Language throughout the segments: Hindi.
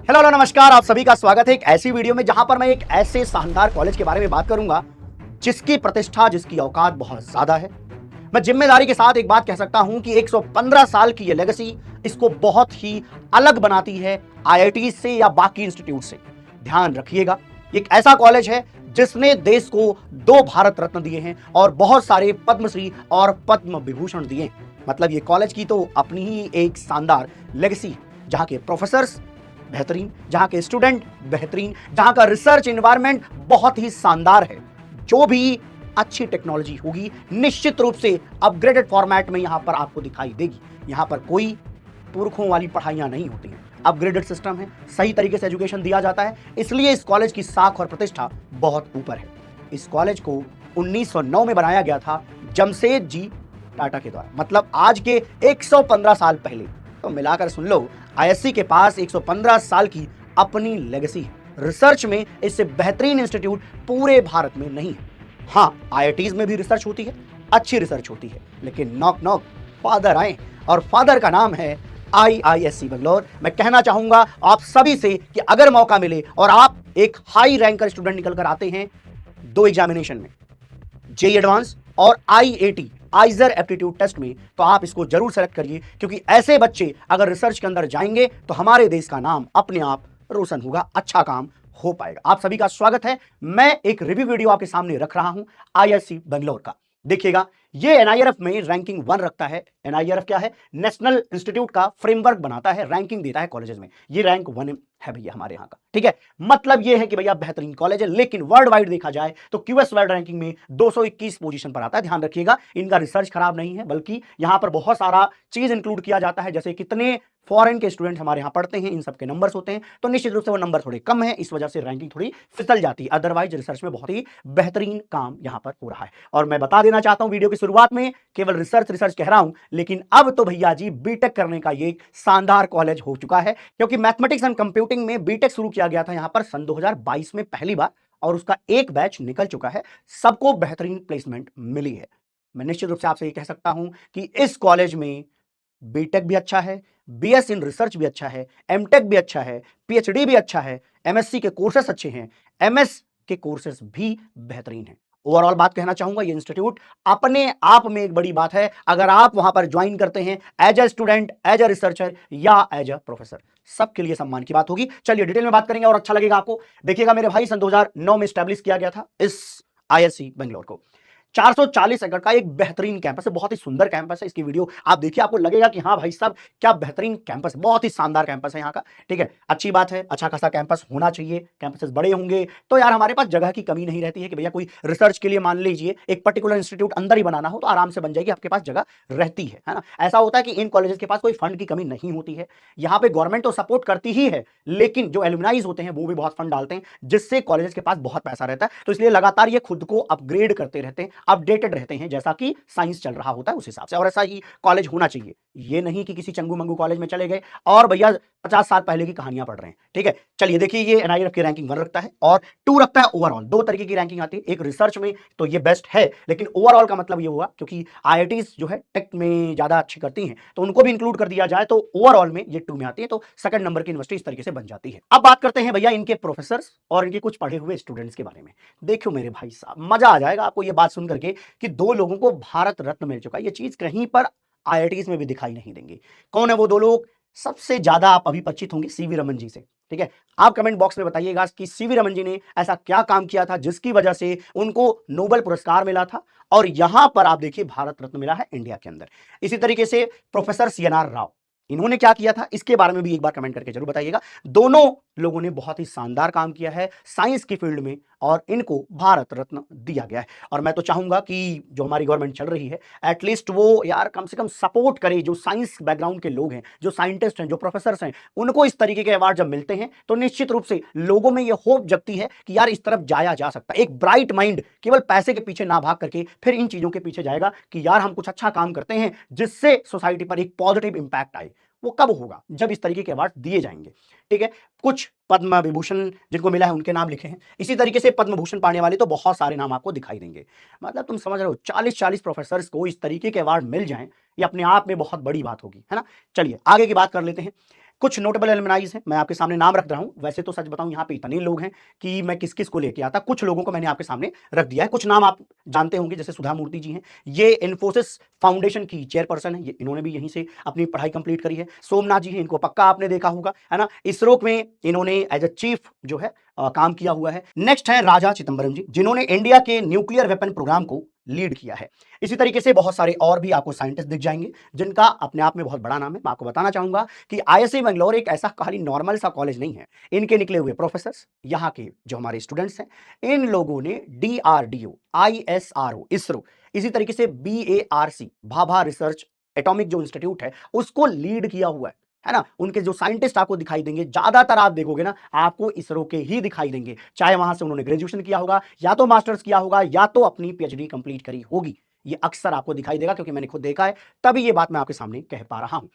हेलो हेलो नमस्कार, आप सभी का स्वागत है एक ऐसी वीडियो में जहां पर मैं एक ऐसे शानदार कॉलेज के बारे में बात करूंगा जिसकी प्रतिष्ठा, जिसकी औकात बहुत ज्यादा है। मैं जिम्मेदारी के साथ एक बात कह सकता हूं कि 115 साल की ये लेगेसी इसको बहुत ही अलग बनाती है आईआईटी से या बाकी इंस्टीट्यूट से। ध्यान रखिएगा, एक ऐसा कॉलेज है जिसने देश को 2 भारत रत्न दिए हैं और बहुत सारे पद्मश्री और पद्म विभूषण दिए हैं। मतलब ये कॉलेज की तो अपनी ही एक शानदार लेगेसी, जहां के प्रोफेसर्स बेहतरीन, जहां के स्टूडेंट बेहतरीन, जहां का रिसर्च एनवायरनमेंट बहुत ही शानदार है। जो भी अच्छी टेक्नोलॉजी होगी निश्चित रूप से अपग्रेडेड फॉर्मेट में यहां पर आपको दिखाई देगी। यहां पर कोई पुरखों वाली पढ़ाइयां नहीं होती हैं, अपग्रेडेड सिस्टम है, सही तरीके से एजुकेशन दिया जाता है, इसलिए इस कॉलेज की साख और प्रतिष्ठा बहुत ऊपर है। इस कॉलेज को 1909 में बनाया गया था जमशेद जी टाटा के द्वारा, मतलब आज के 115 साल पहले। तो मिलाकर सुन लो, आईएससी के पास 115 साल की अपनी लेगेसी है। रिसर्च में इससे बेहतरीन इंस्टीट्यूट पूरे भारत में नहीं है। हाँ, आईआईटीज में भी रिसर्च होती है, अच्छी रिसर्च होती है, लेकिन नॉक नॉक फादर आए और फादर का नाम है आईआईएससी बेंगलोर। मैं कहना चाहूंगा आप सभी से कि अगर मौका मिले और आप एक हाई रैंकर स्टूडेंट निकल कर आते हैं 2 एग्जामिनेशन में, जेई एडवांस और आईएटी आइजर एप्टीट्यूड टेस्ट में, तो आप इसको जरूर सेलेक्ट करिए, क्योंकि ऐसे बच्चे अगर रिसर्च के अंदर जाएंगे तो हमारे देश का नाम अपने आप रोशन होगा, अच्छा काम हो पाएगा। आप सभी का स्वागत है। मैं एक रिव्यू वीडियो आपके सामने रख रहा हूं आईआईएससी बेंगलोर का। देखिएगा, ये एनआईआरएफ में रैंकिंग 1 रखता है। एनआईआरएफ क्या है? नेशनल इंस्टीट्यूट का फ्रेमवर्क बनाता है, रैंकिंग देता है कॉलेजेस में। ये रैंक 1 है भैया हमारे यहाँ का, ठीक है। मतलब ये है कि भैया बेहतरीन कॉलेज है, लेकिन वर्ल्ड वाइड देखा जाए तो क्यूएस वर्ल्ड रैंकिंग में 221 पोजीशन पर आता है। ध्यान रखिएगा, इनका रिसर्च खराब नहीं है, बल्कि यहां पर बहुत सारा चीज इंक्लूड किया जाता है, जैसे कितने फॉरेन के स्टूडेंट हमारे यहाँ पढ़ते हैं, इन सबके नंबर्स होते हैं, तो निश्चित रूप से वो नंबर थोड़े कम है, इस वजह से रैंकिंग थोड़ी फिसल जाती है। अदरवाइज रिसर्च में बहुत ही बेहतरीन काम यहाँ पर हो रहा है। और मैं बता देना चाहता हूं वीडियो की शुरुआत में, केवल रिसर्च रिसर्च कह रहा हूं, लेकिन अब तो भैया जी बीटेक करने का ये शानदार कॉलेज हो चुका है, क्योंकि मैथमेटिक्स एंड कंप्यूटिंग में बीटेक शुरू किया गया था यहां पर सन 2022 में पहली बार, और उसका एक बैच निकल चुका है, सबको बेहतरीन प्लेसमेंट मिली है। मैं निश्चित रूप से आपसे ये कह सकता हूं कि इस कॉलेज में बीटेक भी अच्छा है, बीएस इन रिसर्च भी अच्छा है, एमटेक भी अच्छा है, पीएचडी भी अच्छा है, एमएससी के कोर्सेस अच्छे हैं, एमएस के कोर्सेस भी बेहतरीन हैं। ओवरऑल बात कहना चाहूंगा, ये इंस्टीट्यूट अपने आप में एक बड़ी बात है। अगर आप वहां पर ज्वाइन करते हैं as a student, as a researcher या एज ए प्रोफेसर, सबके लिए सम्मान की बात होगी। चलिए डिटेल में बात करेंगे और अच्छा लगेगा आपको। देखिएगा मेरे भाई, सन 2009 में स्टैब्लिश किया गया था इस आईएससी बेंगलोर को। 440 एकड़ का एक बेहतरीन कैंपस है, बहुत ही सुंदर कैंपस है। इसकी वीडियो आप देखिए, आपको लगेगा कि हाँ भाई साहब क्या बेहतरीन कैंपस है, बहुत ही शानदार कैंपस है यहाँ का, ठीक है। अच्छी बात है, अच्छा खासा कैंपस होना चाहिए। कैंपसेस बड़े होंगे तो यार हमारे पास जगह की कमी नहीं रहती है कि भैया कोई रिसर्च के लिए मान लीजिए एक पर्टिकुलर इंस्टीट्यूट अंदर ही बनाना हो तो आराम से बन जाएगी, आपके पास जगह रहती है ना। ऐसा होता है कि इन कॉलेजेस के पास कोई फंड की कमी नहीं होती है। यहाँ पे गवर्नमेंट तो सपोर्ट करती ही है, लेकिन जो एलुमनाइज होते हैं वो भी बहुत फंड डालते हैं, जिससे कॉलेजेस के पास बहुत पैसा रहता है। तो इसलिए लगातार ये खुद को अपग्रेड करते रहते हैं, अपडेटेड रहते हैं, जैसा कि साइंस चल रहा होता है उस हिसाब से। और ऐसा ही कॉलेज होना चाहिए, ये नहीं कि किसी चंगू मंगू कॉलेज में चले गए और भैया 50 साल पहले की कहानियां पढ़ रहे हैं, ठीक है। चलिए देखिए, ये एनआईआरएफ की रैंकिंग 1 रखता है और 2 रखता है ओवरऑल। 2 तरीके की रैंकिंग आती है, एक रिसर्च में तो ये बेस्ट है, लेकिन ओवरऑल का मतलब ये हुआ क्योंकि आईआईटीज जो है टेक में ज्यादा अच्छी करती हैं, तो उनको भी इंक्लूड कर दिया जाए तो ओवरऑल में ये 2 में आती है, तो सेकंड नंबर की यूनिवर्सिटी इस तरीके से बन जाती है। अब बात करते हैं भैया इनके प्रोफेसर और इनके कुछ पढ़े हुए स्टूडेंट्स के बारे में। देखो मेरे भाई साहब, मजा आ जाएगा आपको ये बात सुन करके कि 2 लोगों को भारत रत्न मिल चुका है। ये चीज कहीं पर आईआईटीज में भी दिखाई नहीं देंगे। कौन है वो 2 लोग? सबसे ज्यादा आप अभी परिचित होंगे सीवी रमन जी से, ठीक है। आप कमेंट बॉक्स में बताइएगा कि सीवी रमन जी ने ऐसा क्या काम किया था जिसकी वजह से उनको नोबेल पुरस्कार मिला था, और यहां पर आप देखिए भारत रत्न मिला है इंडिया के अंदर। इसी तरीके से प्रोफेसर सीएनआर राव, इन्होंने क्या किया था इसके बारे में भी एक बार कमेंट करके जरूर बताइएगा। दोनों लोगों ने बहुत ही शानदार काम किया है साइंस की फील्ड में, और इनको भारत रत्न दिया गया है। और मैं तो चाहूंगा कि जो हमारी गवर्नमेंट चल रही है, एटलीस्ट वो यार कम से कम सपोर्ट करे जो साइंस बैकग्राउंड के लोग हैं, जो साइंटिस्ट हैं, जो प्रोफेसर हैं, उनको इस तरीके के अवार्ड जब मिलते हैं तो निश्चित रूप से लोगों में ये होप जगती है कि यार इस तरफ जाया जा सकता है। एक ब्राइट माइंड केवल पैसे के पीछे ना भाग करके फिर इन चीजों के पीछे जाएगा कि यार हम कुछ अच्छा काम करते हैं जिससे सोसाइटी पर एक पॉजिटिव इंपैक्ट आए। वो कब होगा? जब इस तरीके के अवार्ड दिए जाएंगे, ठीक है। कुछ पद्म विभूषण जिनको मिला है उनके नाम लिखे हैं, इसी तरीके से पद्म भूषण पाने वाले तो बहुत सारे नाम आपको दिखाई देंगे। मतलब तुम समझ रहे हो, 40-40 प्रोफेसर को इस तरीके के अवार्ड मिल जाएं, ये अपने आप में बहुत बड़ी बात होगी, है ना। चलिए आगे की बात कर लेते हैं। कुछ नोटेबल एलुमनाइज हैं, मैं आपके सामने नाम रख रहा हूं। वैसे तो सच बताऊं यहां पे इतने लोग हैं कि मैं किस किस को लेके आता, कुछ लोगों को मैंने आपके सामने रख दिया है। कुछ नाम आप जानते होंगे, जैसे सुधा मूर्ति जी हैं, ये इन्फोसिस फाउंडेशन की चेयरपर्सन है, इन्होंने भी यहीं से अपनी पढ़ाई कंप्लीट करी है। सोमनाथ जी हैं, इनको पक्का आपने देखा होगा, है ना। इसरो में इन्होंने एज अ चीफ जो है काम किया हुआ है। नेक्स्ट है राजा चिदम्बरम जी, जिन्होंने इंडिया के न्यूक्लियर वेपन प्रोग्राम को लीड किया है। इसी तरीके से बहुत सारे और भी आपको साइंटिस्ट दिख जाएंगे जिनका अपने आप में बहुत बड़ा नाम है। मैं आपको बताना चाहूंगा कि आईएससी बेंगलोर एक ऐसा खाली नॉर्मल सा कॉलेज नहीं है। इनके निकले हुए प्रोफेसर, यहाँ के जो हमारे स्टूडेंट्स हैं, इन लोगों ने डीआरडीओ, आईएसआरओ, इसरो, इसी तरीके से बीएआरसी, भाभा रिसर्च एटॉमिक जो इंस्टीट्यूट है, उसको लीड किया हुआ है ना। उनके जो साइंटिस्ट आपको दिखाई देंगे, ज्यादातर आप देखोगे ना, आपको इसरो के ही दिखाई देंगे। चाहे वहां से उन्होंने ग्रेजुएशन किया होगा, या तो मास्टर्स किया होगा, या तो अपनी पीएचडी कंप्लीट करी होगी। ये अक्सर आपको दिखाई देगा, क्योंकि मैंने खुद देखा है, तभी ये बात मैं आपके सामने कह पा रहा हूं।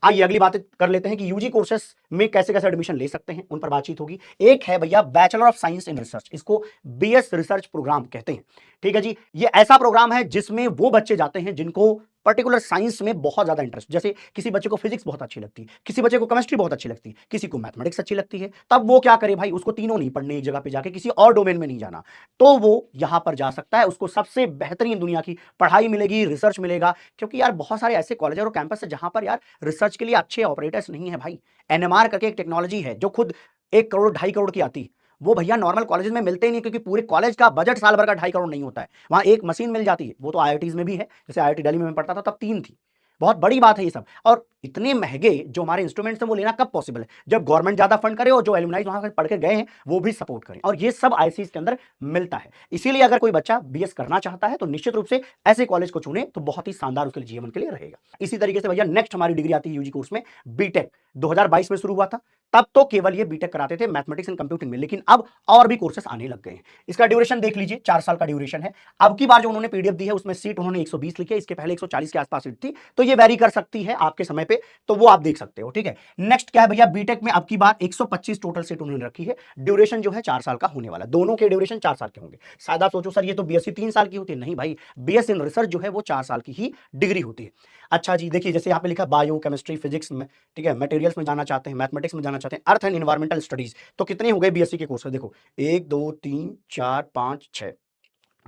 आइए अगली बात कर लेते हैं कि यूजी कोर्सेस में कैसे कैसे एडमिशन ले सकते हैं, उन पर बातचीत होगी। एक है भैया bachelor of science in research, इसको बीएस रिसर्च प्रोग्राम कहते हैं। ठीक है जी, ये ऐसा प्रोग्राम है जिसमें वो बच्चे जाते हैं जिनको पर्टिकुलर साइंस में बहुत ज्यादा इंटरेस्ट, जैसे किसी बच्चे को फिजिक्स बहुत अच्छी लगती है, किसी बच्चे को केमिस्ट्री बहुत अच्छी लगती है, किसी को मैथमेटिक्स अच्छी लगती है, तब वो क्या करे भाई, उसको तीनों नहीं पढ़ने एक जगह पे जाके, किसी और डोमेन में नहीं जाना, तो वो यहां पर जा सकता है। उसको सबसे बेहतरीन दुनिया की पढ़ाई मिलेगी, रिसर्च मिलेगा। क्योंकि यार बहुत सारे ऐसे कॉलेज और कैंपस है जहां पर यार रिसर्च के लिए अच्छे ऑपरेटर्स नहीं है भाई। एनएमआर करके एक टेक्नोलॉजी है जो खुद 1 करोड़ 2.5 करोड़ की आती है, वो भैया नॉर्मल कॉलेज में मिलते ही नहीं, क्योंकि पूरे कॉलेज का बजट साल भर का 2.5 करोड़ नहीं होता है। वहां एक मशीन मिल जाती है, वो तो आईआईटीज में भी है, जैसे आईआईटी दिल्ली में मैं पढ़ता था तब 3 थी। बहुत बड़ी बात है ये सब। और इतने महंगे जो हमारे इंस्ट्रूमेंट्स हैं वो लेना कब पॉसिबल है, जब गवर्नमेंट ज्यादा फंड करे और जो एलुमनाइज वहां से पढ़ के गए हैं वो भी सपोर्ट करें, और ये सब आईसीएस के अंदर मिलता है। इसीलिए अगर कोई बच्चा बीएस करना चाहता है तो निश्चित रूप से ऐसे कॉलेज को चुने, तो बहुत ही शानदार उसके लिए जीवन के लिए रहेगा। इसी तरीके से भैया नेक्स्ट हमारी डिग्री आती है यूजी कोर्स में, बीटेक 2022 में शुरू हुआ था। तब तो केवल ये बीटेक कराते थे मैथमेटिक्स एंड कंप्यूटिंग में, लेकिन अब और भी कोर्सेस आने लग गए हैं। इसका ड्यूरेशन देख लीजिए, 4 साल का ड्यूरेशन है। अब की बार जो उन्होंने पीडीएफ दी है उसमें सीट उन्होंने 120 लिखी है, इसके पहले 140 के आसपास सीट थी, तो ये वेरी कर सकती है आपके समय पे, तो वो आप देख सकते हो। ठीक है, नेक्स्ट क्या है भैया, बीटेक में अब की बार 125 टोटल सीट उन्होंने रखी है। ड्यूरेशन जो है 4 साल का होने वाला, दोनों के ड्यूरेशन 4 साल के होंगे। शायद आप सोचो सर ये तो बीएससी 3 साल की होती है, नहीं भाई, बीएस इन रिसर्च जो है वो 4 साल की ही डिग्री होती है। अच्छा जी, देखिए जैसे यहाँ पे लिखा बायो केमिस्ट्री फिजिक्स में, ठीक है, मटेरियल्स में जाना चाहते हैं, मैथमेटिक्स में जाना चाहते हैं, अर्थ एंड एनवायरमेंटल स्टडीज, तो कितने हो गए बीएससी के कोर्स? देखो 1 2 3 4 5 6,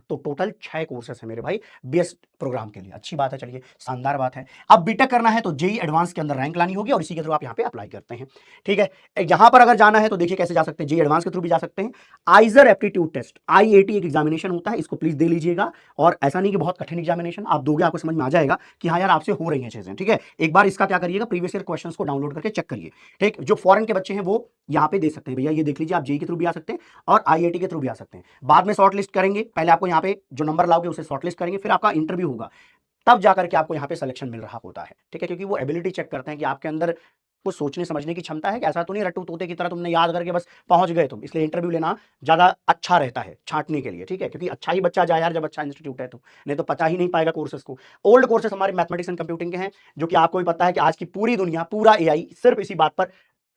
तो टोटल 6 कोर्सेस है मेरे भाई बीएस प्रोग्राम के लिए। अच्छी बात है, चलिए शानदार बात है। अब बीटेक करना है तो जेई एडवांस के अंदर रैंक लानी होगी, और इसी के थ्रू आप यहाँ पे अप्लाई करते हैं। ठीक है, यहाँ पर अगर जाना है तो देखिए कैसे जा सकते हैं, जेई एडवांस के थ्रू भी जा सकते हैं। आइजर एप्टीट्यूड टेस्ट, आईएटी एक एग्जामिनेशन होता है, इसको प्लीज दे लीजिएगा। और ऐसा नहीं कि बहुत कठिन एग्जामिनेशन, आप दोगे आपको समझ में आ जाएगा कि हाँ यार आपसे हो रही है चीजें। ठीक है, एक बार इसका क्या करिएगा, प्रीवियस ईयर क्वेश्चन को डाउनलोड करके चेक करिए। ठीक, जो फॉरेन के बच्चे हैं वो यहाँ पे दे सकते हैं भैया, ये देख लीजिए, आप जेई के थ्रू भी आ सकते हैं और आईआईटी के थ्रू भी आ सकते हैं। बाद में शॉर्ट लिस्ट करेंगे, पहले आपको यहाँ पे जो नंबर लाओगे उसे शॉर्ट लिस्ट करेंगे, फिर आपका इंटरव्यू होगा, तब जाकर के आपको यहाँ पे सिलेक्शन मिल रहा होता है। ठीक है, क्योंकि वो एबिलिटी चेक करते हैं कि आपके अंदर कुछ सोचने समझने की क्षमता है कि ऐसा तो नहीं रट्टू तोते की तरह तुमने याद करके बस पहुंच गए तुम। इसलिए इंटरव्यू लेना ज्यादा अच्छा रहता है छांटने के लिए। ठीक है, क्योंकि अच्छा ही बच्चा जाए यार, जब अच्छा इंस्टीट्यूट है तो, नहीं तो पता ही नहीं पाएगा कोर्सेज को। ओल्ड कोर्सेज हमारे मैथमेटिक्स एंड कंप्यूटिंग के हैं, जो कि आपको भी पता है कि आज की पूरी दुनिया, पूरा एआई सिर्फ इसी बात पर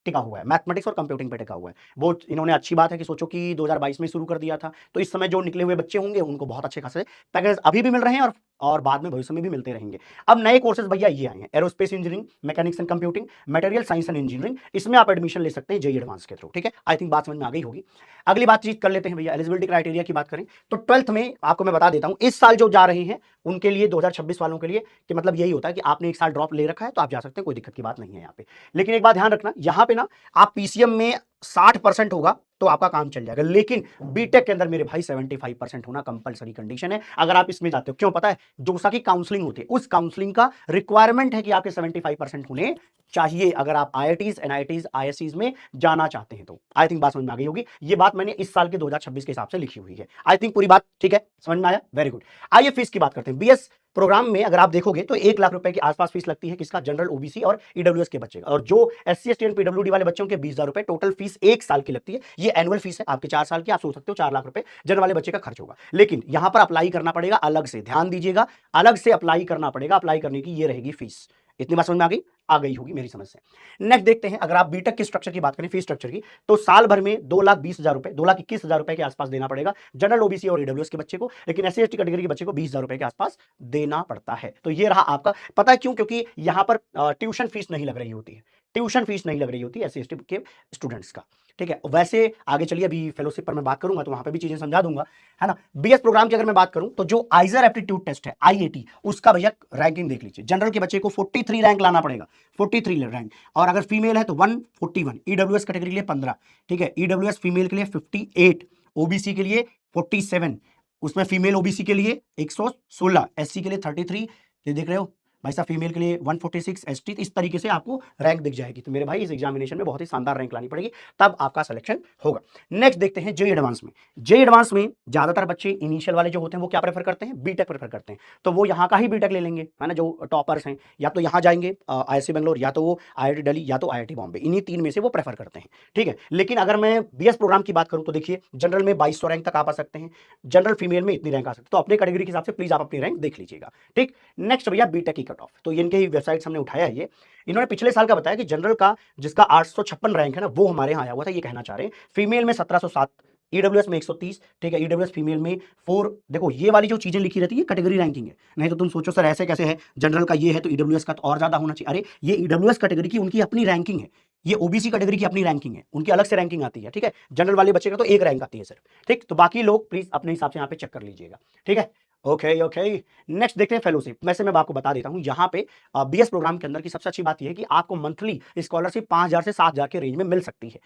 टिका हुआ है, मैथमेटिक्स और कंप्यूटिंग पे टिका हुआ है। वो इन्होंने अच्छी बात है कि सोचो कि 2022 में शुरू कर दिया था, तो इस समय जो निकले हुए बच्चे होंगे उनको बहुत अच्छे खासे पैकेज अभी भी मिल रहे हैं, और बाद में भविष्य में भी मिलते रहेंगे। अब नए कोर्सेज भैया ये आए हैं, aerospace engineering, mechanics and computing, material science and engineering, इसमें आप एडमिशन ले सकते हैं जेई एडवांस के थ्रू। ठीक है, आई थिंक बात समझ में आ गई होगी। अगली बातचीत कर लेते हैं भैया, एलिजिबिलिटी क्राइटेरिया की बात करें तो 12th में आपको मैं बता देता हूं, इस साल जो जा रहे हैं उनके लिए, 2026 वालों के लिए, कि मतलब यही होता है कि आपने 1 साल ड्रॉप ले रखा है तो आप जा सकते हैं, कोई दिक्कत की बात नहीं है यहाँ पे। लेकिन एक बात ध्यान रखना, यहाँ पे ना आप पीसीएम में 60% होगा तो आपका काम चल जाएगा, लेकिन बीटेक के अंदर मेरे भाई 75% होना कंपलसरी कंडीशन है अगर आप इसमें जाते हो। क्यों पता है, जोसा की काउंसलिंग होती है, उस काउंसलिंग का रिक्वायरमेंट है कि आपके 75% होने चाहिए अगर आप आईआईटीज, एनआईटीज, आईएससीज में जाना चाहते हैं तो। आई थिंक बात समझ में आ गई होगी, ये बात मैंने इस साल के 2026 के हिसाब से लिखी हुई है। आई थिंक पूरी बात ठीक है, समझ में आया, वेरी गुड। आइए फीस की बात करते हैं। बीएस प्रोग्राम में अगर आप देखोगे तो 1 लाख रुपए के आसपास फीस लगती है, किसका, जनरल, ओबीसी और ईडब्ल्यूएस के बच्चे का। और जो एससी एसटी एंड पीडब्ल्यूडी वाले बच्चों के 20,000 रुपए टोटल फीस 1 साल की लगती है। ये एनुअल फीस है आपके 4 साल की, आप सोच सकते हो 4 लाख रुपए जनरल वाले बच्चे का खर्च होगा। लेकिन यहां पर अप्लाई करना पड़ेगा अलग से, ध्यान दीजिएगा, अलग से अप्लाई करना पड़ेगा। अप्लाई करने की ये रहेगी फीस। इतनी बात समझ में आ गई होगी मेरी समझ से। नेक्स्ट देखते हैं, अगर आप बीटेक के स्ट्रक्चर की बात करें, फीस स्ट्रक्चर की, तो साल भर में 2,20,000 रुपए, 2,21,000 रुपए के आसपास देना पड़ेगा जनरल, ओबीसी और ईडब्ल्यूएस के बच्चे को। लेकिन एससी एसटी कैटेगरी के बच्चे को 20,000 रुपए के आसपास देना पड़ता है। तो ये रहा आपका, पता है क्यों, क्योंकि यहां पर ट्यूशन फीस नहीं लग रही होती है। ट्यूशन फीस नहीं लग रही होती एससी एसटी के स्टूडेंट्स का, ठीक है। वैसे आगे चलिए, अभी फेलोशिप पर मैं बात करूंगा तो वहां पे भी चीजें समझा दूंगा, है ना। बीएस प्रोग्राम की अगर मैं बात करूं तो जो आइजर एप्टीट्यूड टेस्ट है आईएटी, उसका भैया रैंकिंग देख लीजिए। जनरल के बच्चे को 43 रैंक लाना पड़ेगा, 43 रैंक, और अगर फीमेल है तो 141, ईडब्ल्यूएस कैटेगरी के लिए 15, ठीक है, ईडब्ल्यूएस फीमेल के लिए 58, ओबीसी के लिए 47, उसमें फीमेल ओबीसी के लिए 116, एससी के लिए 33, ये देख रहे हो भाई साहब, फीमेल के लिए 146, एसटी, इस तरीके से आपको रैंक दिख जाएगी। तो मेरे भाई इस एग्जामिनेशन में बहुत ही शानदार रैंक लानी पड़ेगी, तब आपका सिलेक्शन होगा। नेक्स्ट देखते हैं जेईई एडवांस में। जेईई एडवांस में ज्यादातर बच्चे इनिशियल वाले जो होते हैं वो क्या प्रेफर करते हैं, बीटेक प्रेफर करते हैं। तो वो यहाँ का ही बीटेक ले लेंगे, है ना, जो टॉपर्स हैं, या तो यहाँ जाएंगे आईआईसी बेंगलोर, या तो वो आईआईटी दिल्ली, या तो आईआईटी बॉम्बे, इन्हीं तीन में से वो प्रेफर करते हैं, ठीक है। लेकिन अगर मैं बीएस प्रोग्राम की बात करूं तो देखिए, जनरल में 2200 रैंक तक आप आ सकते हैं, जनरल फीमेल में इतनी रैंक आ सकती है। तो अपने कैटेगरी के हिसाब से प्लीज आप अपनी रैंक देख लीजिएगा, ठीक। नेक्स्ट भैया बीटेक की कट ऑफ, तो इनके ही वेबसाइट हमने उठाया है ये। इन्होंने पिछले साल का बताया कि जनरल का जिसका 856 रैंक है ना, वो हमारे यहाँ आया हुआ था, ये कहना चाह रहे हैं। फीमेल में 1707, ईडब्ल्यूएस में 130, ठीक है, ईडब्ल्यूएस फीमेल में 4। देखो ये वाली जो चीजें लिखी रहती है कैटेगरी रैंकिंग है, नहीं तो तुम सोचो सर ऐसे कैसे है, जनरल का ये है तो ईडब्ल्यूएस का तो और ज्यादा होना चाहिए। अरे ये ईडब्ल्यूएस कैटेगरी की उनकी अपनी रैंकिंग है, ये ओबीसी कैटेगरी की अपनी रैंकिंग है, उनकी अलग से रैंकिंग आती है, ठीक है। जनरल वाले बच्चे का तो एक रैंक आती है सिर्फ, ठीक। तो बाकी लोग प्लीज अपने हिसाब से यहाँ पे चेक कर लीजिएगा, ठीक है। ओके ओके, नेक्स्ट देखते हैं फेलोशिप। वैसे मैं आपको बता देता हूं, यहाँ पे बीएस प्रोग्राम के अंदर की सबसे अच्छी बात यह है कि आपको मंथली स्कॉलरशिप 5000 से 7000 के रेंज में मिल सकती है।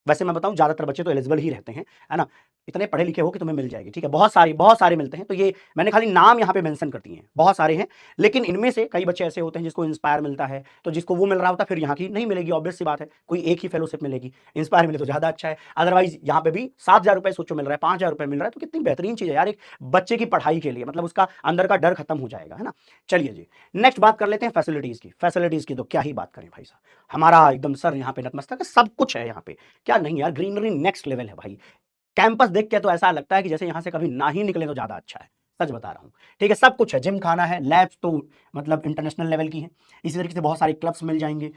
वैसे मैं बताऊं ज्यादातर बच्चे तो एलिजिबल ही रहते हैं, है ना, इतने पढ़े लिखे हो कि तुम्हें मिल जाएगी, ठीक है। बहुत सारे मिलते हैं, तो ये मैंने खाली नाम यहाँ पे मेंशन कर दिए हैं, बहुत सारे हैं। लेकिन इनमें से कई बच्चे ऐसे होते हैं जिसको इंस्पायर मिलता है, तो जिसको वो मिल रहा होता है फिर यहाँ की नहीं मिलेगी, ऑब्वियस सी बात है, कोई एक ही फेलोशिप मिलेगी। इंस्पायर मिले तो ज्यादा अच्छा है, अदरवाइज यहाँ पे भी 7000 रुपए सोचो मिल रहा है, 5000 रुपए मिल रहा है, तो कितनी बेहतरीन चीज है यार एक बच्चे की पढ़ाई के लिए, मतलब उसका अंदर का डर खत्म हो जाएगा, है ना। चलिए जी, नेक्स्ट बात कर लेते हैं फैसिलिटीज की। फैसिलिटीज की तो क्या ही बात करें भाई साहब, हमारा एकदम सर यहाँ पे नतमस्तक है, सब कुछ है यहाँ पे, क्या नहीं यार, ग्रीनरी नेक्स्ट लेवल है भाई। कैंपस देख के तो ऐसा लगता है कि जैसे यहां से कभी ना ही निकले तो ज्यादा अच्छा है, सच बता रहा हूं, ठीक है। सब कुछ है, जिम खाना है, लैब्स तो मतलब इंटरनेशनल लेवल की है, इसी तरीके से बहुत सारे क्लब्स मिल जाएंगे,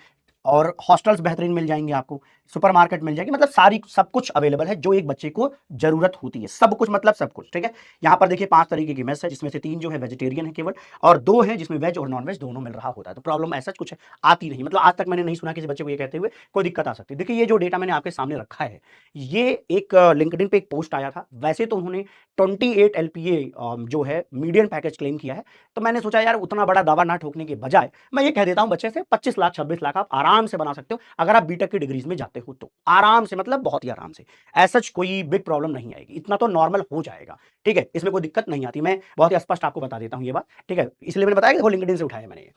और हॉस्टल्स बेहतरीन मिल जाएंगे आपको, सुपरमार्केट मिल जाएगी, मतलब सारी सब कुछ अवेलेबल है जो एक बच्चे को जरूरत होती है, सब कुछ मतलब सब कुछ, ठीक है। यहाँ पर देखिए 5 तरीके की मेस है, जिसमें से 3 जो है वेजिटेरियन है केवल, और 2 है जिसमें वेज और नॉन वेज दोनों मिल रहा होता है। तो प्रॉब्लम ऐसा कुछ है आती नहीं, मतलब आज तक मैंने नहीं सुना किसी बच्चे को ये कहते हुए कोई दिक्कत आ सकती है। देखिए ये जो डेटा मैंने आपके सामने रखा है, ये एक लिंक्डइन पे एक पोस्ट आया था, वैसे तो उन्होंने 28 एलपीए जो है मीडियन पैकेज क्लेम किया है। तो मैंने सोचा यार उतना बड़ा दावा ना ठोकने के बजाय मैं ये कह देता हूं बच्चे से 25 लाख 26 लाख आप आराम से बना सकते हो, अगर आप बीटेक की डिग्रीज में जाते हो तो आराम से, मतलब बहुत ही आराम से, ऐसा कोई बिग प्रॉब्लम नहीं आएगी, इतना तो नॉर्मल हो जाएगा, ठीक है, इसमें कोई दिक्कत नहीं आती। मैं बहुत ही स्पष्ट आपको बता देता हूं ये बात, ठीक है, इसलिए मैंने बताया कि देखो लिंक्डइन से उठाया मैंने ये।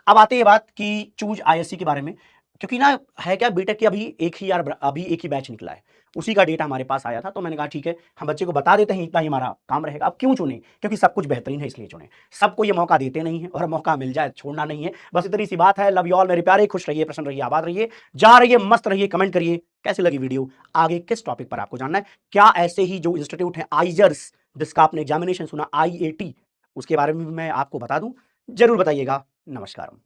अब आते हैं बात की चूज आईएससी के बारे में, क्योंकि ना है क्या, बीटेक की अभी एक ही यार, अभी एक ही बैच निकला है, उसी का डेटा हमारे पास आया था, तो मैंने कहा ठीक है हम बच्चे को बता देते हैं, इतना ही हमारा काम रहेगा। अब क्यों चुने, क्योंकि सब कुछ बेहतरीन है इसलिए चुने, सबको ये मौका देते नहीं है, और मौका मिल जाए छोड़ना नहीं है, बस इतनी सी बात है। लव यू ऑल मेरे प्यारे, खुश रहिए, प्रसन्न रहिए, आबाद रहिए, जा रहिए, मस्त रहिए, कमेंट करिए कैसी लगी वीडियो, आगे किस टॉपिक पर आपको जानना है, क्या ऐसे ही जो इंस्टीट्यूट है आइजर्स जिसका आपने एग्जामिनेशन सुना आईएटी, उसके बारे में भी मैं आपको बता दूं, जरूर बताइएगा। नमस्कार।